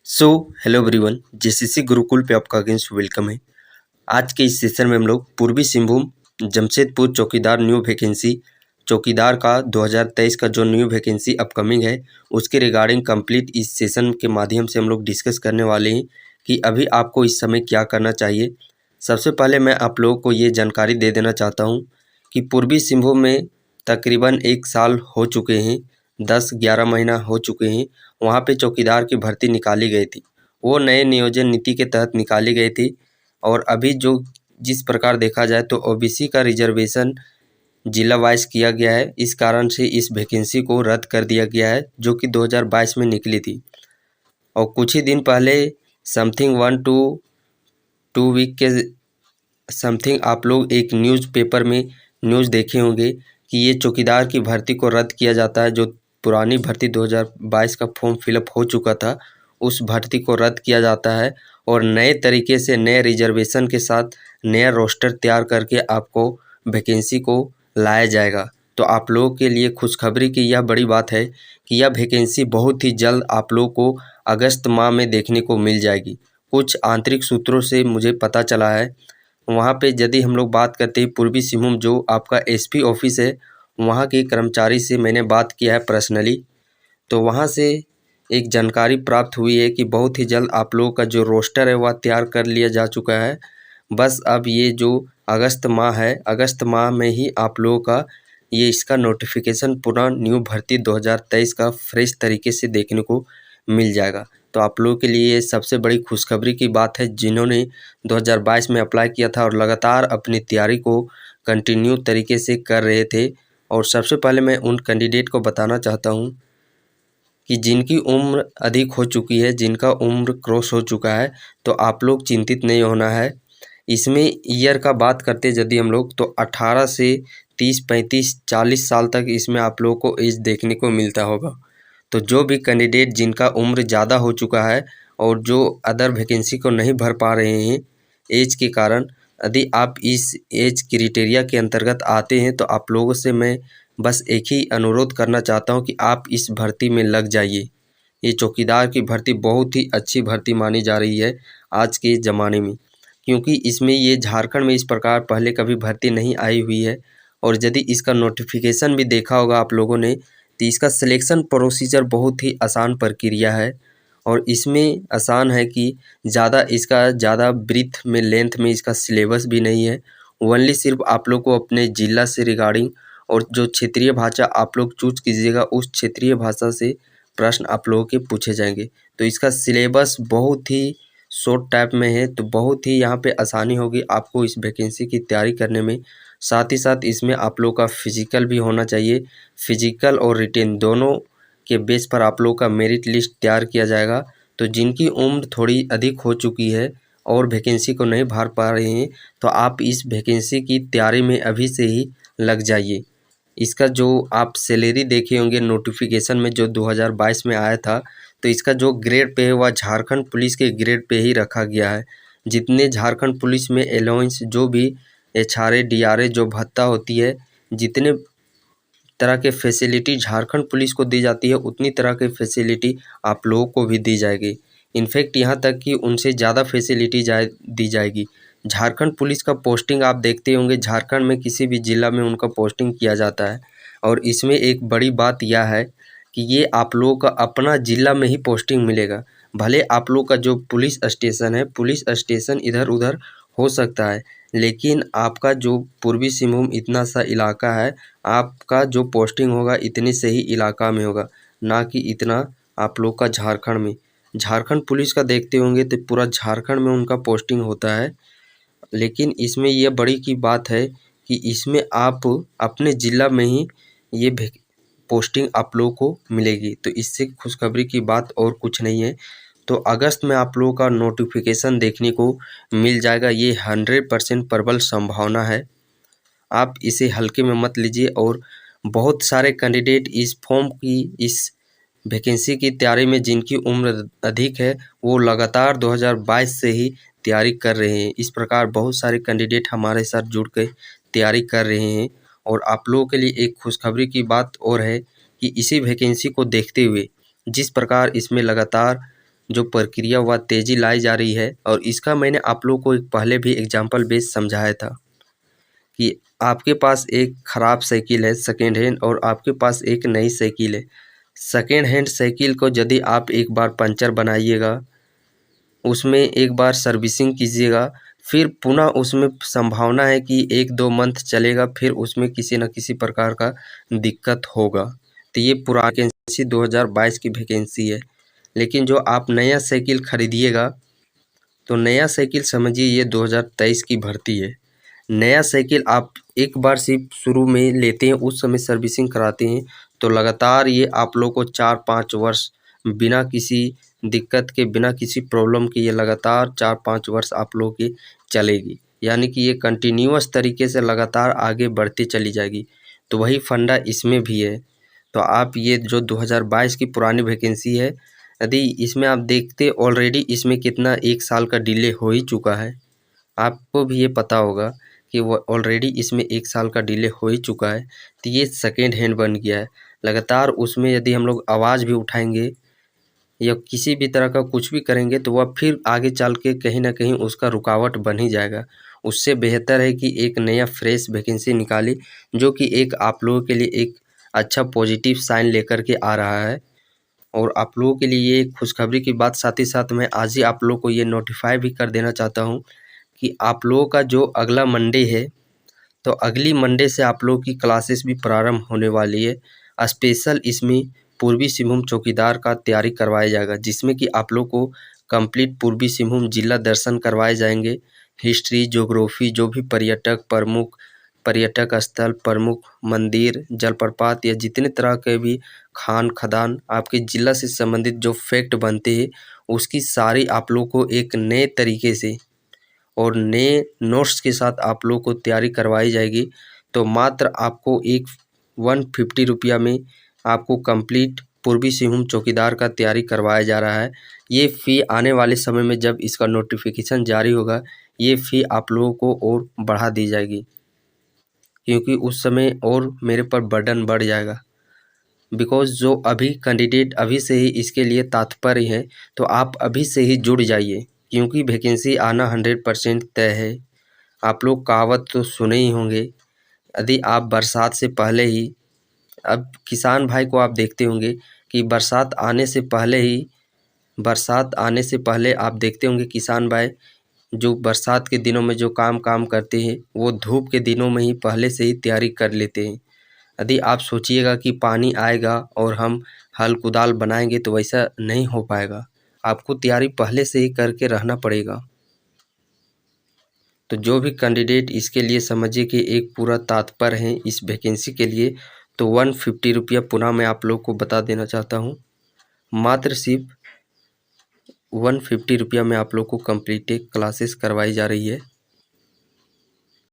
So hello everyone, JCC Gurukul पे आपका against welcome है। आज के इस सेशन में हम लोग पूर्वी सिंहभूम जमशेदपुर चौकीदार न्यू वैकेंसी चौकीदार का 2023 का जो न्यू वैकेंसी अपकमिंग है उसके रिगार्डिंग कंप्लीट इस सेशन के माध्यम से हम लोग डिस्कस करने वाले हैं कि अभी आपको इस समय क्या करना चाहिए। सबसे पहले मैं आप लोगों को ये जानकारी दे देना चाहता हूँ कि पूर्वी सिंहभूम में तकरीबन 1 साल हो चुके हैं, 10-11 महीना हो चुके हैं। वहाँ पे चौकीदार की भर्ती निकाली गई थी, वो नए नियोजन नीति के तहत निकाली गई थी। और अभी जो जिस प्रकार देखा जाए तो ओबीसी का रिजर्वेशन जिला वाइज किया गया है, इस कारण से इस वैकेंसी को रद्द कर दिया गया है जो कि 2022 में निकली थी। और कुछ ही दिन पहले समथिंग 1 to 2 वीक के समथिंग आप लोग एक न्यूज़पेपर में न्यूज़ देखे होंगे कि ये चौकीदार की भर्ती को रद्द किया जाता है। जो पुरानी भर्ती 2022 का फॉर्म फिलअप हो चुका था, उस भर्ती को रद्द किया जाता है और नए तरीके से नए रिजर्वेशन के साथ नया रोस्टर तैयार करके आपको वैकेंसी को लाया जाएगा। तो आप लोगों के लिए खुशखबरी की यह बड़ी बात है कि यह वैकेंसी बहुत ही जल्द आप लोगों को अगस्त माह में देखने को मिल जाएगी। कुछ आंतरिक सूत्रों से मुझे पता चला है, वहाँ पे यदि हम लोग बात करते हैं पूर्वी सिंहभूम जो आपका एसपी ऑफिस है, वहाँ के कर्मचारी से मैंने बात किया है पर्सनली। तो वहाँ से एक जानकारी प्राप्त हुई है कि बहुत ही जल्द आप लोगों का जो रोस्टर है वह तैयार कर लिया जा चुका है। बस अब ये जो अगस्त माह है, अगस्त माह में ही आप लोगों का ये इसका नोटिफिकेशन पुनः न्यू भर्ती 2023 का फ्रेश तरीके से देखने को मिल जाएगा। तो आप लोगों के लिए सबसे बड़ी खुशखबरी की बात है, जिन्होंने 2022 में अप्लाई किया था और लगातार अपनी तैयारी को कंटिन्यू तरीके से कर रहे थे। और सबसे पहले मैं उन कैंडिडेट को बताना चाहता हूँ कि जिनकी उम्र अधिक हो चुकी है, जिनका उम्र क्रॉस हो चुका है, तो आप लोग चिंतित नहीं होना है। इसमें ईयर का बात करते यदि हम लोग तो 18 से 30, 35, 40 साल तक इसमें आप लोगों को एज देखने को मिलता होगा। तो जो भी कैंडिडेट जिनका उम्र ज़्यादा हो चुका है और जो अदर वैकेंसी को नहीं भर पा रहे हैं एज के कारण, यदि आप इस एज क्राइटेरिया के अंतर्गत आते हैं तो आप लोगों से मैं बस एक ही अनुरोध करना चाहता हूं कि आप इस भर्ती में लग जाइए। ये चौकीदार की भर्ती बहुत ही अच्छी भर्ती मानी जा रही है आज के ज़माने में, क्योंकि इसमें ये झारखंड में इस प्रकार पहले कभी भर्ती नहीं आई हुई है। और यदि इसका नोटिफिकेशन भी देखा होगा आप लोगों ने, तो इसका सिलेक्शन प्रोसीजर बहुत ही आसान प्रक्रिया है। और इसमें आसान है कि ज़्यादा ब्रीथ में लेंथ में इसका सिलेबस भी नहीं है। ओनली सिर्फ आप लोग को अपने ज़िला से रिगार्डिंग और जो क्षेत्रीय भाषा आप लोग चूज कीजिएगा उस क्षेत्रीय भाषा से प्रश्न आप लोगों के पूछे जाएंगे। तो इसका सिलेबस बहुत ही शॉर्ट टाइप में है, तो बहुत ही यहाँ पे आसानी होगी आपको इस वैकेंसी की तैयारी करने में। साथ ही साथ इसमें आप लोग का फिजिकल भी होना चाहिए। फिजिकल और रिटेन दोनों के बेस पर आप लोग का मेरिट लिस्ट तैयार किया जाएगा। तो जिनकी उम्र थोड़ी अधिक हो चुकी है और वैकेंसी को नहीं भर पा रहे हैं, तो आप इस वैकेंसी की तैयारी में अभी से ही लग जाइए। इसका जो आप सैलरी देखे होंगे नोटिफिकेशन में जो 2022 में आया था, तो इसका जो ग्रेड पे है वह झारखंड पुलिस के ग्रेड पे ही रखा गया है। जितने झारखंड पुलिस में अलाउंस जो भी एचआरए डीआरए जो भत्ता होती है, जितने तरह के फैसिलिटी झारखंड पुलिस को दी जाती है उतनी तरह की फैसिलिटी आप लोगों को भी दी जाएगी। इनफैक्ट यहाँ तक कि उनसे ज़्यादा फैसिलिटी दी जाएगी। झारखंड पुलिस का पोस्टिंग आप देखते होंगे, झारखंड में किसी भी ज़िला में उनका पोस्टिंग किया जाता है। और इसमें एक बड़ी बात यह है कि ये आप लोगों का अपना ज़िला में ही पोस्टिंग मिलेगा। भले आप लोग का जो पुलिस स्टेशन है, पुलिस स्टेशन इधर उधर हो सकता है, लेकिन आपका जो पूर्वी सिंहभूम इतना सा इलाका है, आपका जो पोस्टिंग होगा इतने से ही इलाका में होगा, ना कि इतना आप लोग का झारखंड में। झारखंड पुलिस का देखते होंगे तो पूरा झारखंड में उनका पोस्टिंग होता है। लेकिन इसमें यह बड़ी की बात है कि इसमें आप अपने ज़िला में ही ये पोस्टिंग आप लोगों को मिलेगी। तो इससे खुशखबरी की बात और कुछ नहीं है। तो अगस्त में आप लोगों का नोटिफिकेशन देखने को मिल जाएगा, ये 100% प्रबल संभावना है। आप इसे हल्के में मत लीजिए। और बहुत सारे कैंडिडेट इस फॉर्म की इस वैकेंसी की तैयारी में जिनकी उम्र अधिक है वो लगातार 2022 से ही तैयारी कर रहे हैं। इस प्रकार बहुत सारे कैंडिडेट हमारे साथ जुड़ कर तैयारी कर रहे हैं। और आप लोगों के लिए एक खुशखबरी की बात और है कि इसी वैकेंसी को देखते हुए जिस प्रकार इसमें लगातार जो प्रक्रिया वह तेज़ी लाई जा रही है। और इसका मैंने आप लोगों को एक पहले भी एग्जाम्पल बेस समझाया था कि आपके पास एक ख़राब साइकिल है सेकेंड हैंड और आपके पास एक नई साइकिल है। सेकेंड हैंड साइकिल को यदि आप एक बार पंचर बनाइएगा, उसमें एक बार सर्विसिंग कीजिएगा, फिर पुनः उसमें संभावना है कि 1-2 मंथ चलेगा, फिर उसमें किसी न किसी प्रकार का दिक्कत होगा। तो ये पुरानी वैकेंसी 2022 की वैकेंसी है। लेकिन जो आप नया साइकिल खरीदिएगा तो नया साइकिल समझिए ये 2023 की भर्ती है। नया साइकिल आप एक बार सिर्फ शुरू में लेते हैं, उस समय सर्विसिंग कराते हैं, तो लगातार ये आप लोग को 4-5 वर्ष बिना किसी दिक्कत के, बिना किसी प्रॉब्लम के ये लगातार 4-5 वर्ष आप लोग की चलेगी। यानी कि ये कंटिन्यूअस तरीके से लगातार आगे बढ़ती चली जाएगी। तो वही फंडा इसमें भी है। तो आप ये जो 2022 की पुरानी वैकेंसी है, यदि इसमें आप देखते ऑलरेडी इसमें कितना 1 साल का डिले हो ही चुका है। आपको भी ये पता होगा कि वो ऑलरेडी इसमें 1 साल का डिले हो ही चुका है। तो ये सेकेंड हैंड बन गया है। लगातार उसमें यदि हम लोग आवाज़ भी उठाएंगे या किसी भी तरह का कुछ भी करेंगे तो वह फिर आगे चल के कहीं ना कहीं उसका रुकावट बन ही जाएगा। उससे बेहतर है कि एक नया फ्रेश वैकेंसी निकाली जो कि एक आप लोगों के लिए एक अच्छा पॉजिटिव साइन लेकर के आ रहा है। और आप लोगों के लिए ये खुशखबरी की बात साथ ही साथ मैं आज ही आप लोगों को ये नोटिफाई भी कर देना चाहता हूँ कि आप लोगों का जो अगला मंडे है, तो अगली मंडे से आप लोगों की क्लासेस भी प्रारंभ होने वाली है। स्पेशल इसमें पूर्वी सिंहभूम चौकीदार का तैयारी करवाया जाएगा, जिसमें कि आप लोग को कंप्लीट पूर्वी सिंहभूम जिला दर्शन करवाए जाएंगे। हिस्ट्री, ज्योग्राफी, जो भी पर्यटक स्थल, प्रमुख मंदिर, जलप्रपात या जितने तरह के भी खान खदान आपके ज़िला से संबंधित जो फैक्ट बनते हैं, उसकी सारी आप लोग को एक नए तरीके से और नए नोट्स के साथ आप लोग को तैयारी करवाई जाएगी। तो मात्र आपको एक 150 रुपया में आपको कंप्लीट पूर्वी सिंहभूम चौकीदार का तैयारी करवाया जा रहा है। ये फ़ी आने वाले समय में जब इसका नोटिफिकेशन जारी होगा, ये फ़ी आप लोगों को और बढ़ा दी जाएगी, क्योंकि उस समय और मेरे पर बर्डन बढ़ जाएगा। बिकॉज़ जो अभी कैंडिडेट अभी से ही इसके लिए तात्पर्य हैं, तो आप अभी से ही जुड़ जाइए, क्योंकि वैकेंसी आना 100% तय है। आप लोग कहावत तो सुने ही होंगे, यदि आप बरसात से पहले ही, अब किसान भाई को आप देखते होंगे कि बरसात आने से पहले आप देखते होंगे किसान भाई जो बरसात के दिनों में जो काम करते हैं, वो धूप के दिनों में ही पहले से ही तैयारी कर लेते हैं। यदि आप सोचिएगा कि पानी आएगा और हम हल कुदाल बनाएंगे तो वैसा नहीं हो पाएगा। आपको तैयारी पहले से ही करके रहना पड़ेगा। तो जो भी कैंडिडेट इसके लिए समझिए कि एक पूरा तात्पर्य है इस वैकेंसी के लिए, तो 150 रुपया पुनः मैं आप लोग को बता देना चाहता हूँ। मात्र सिर्फ 150 रुपया में आप लोग को कंप्लीट क्लासेस करवाई जा रही है।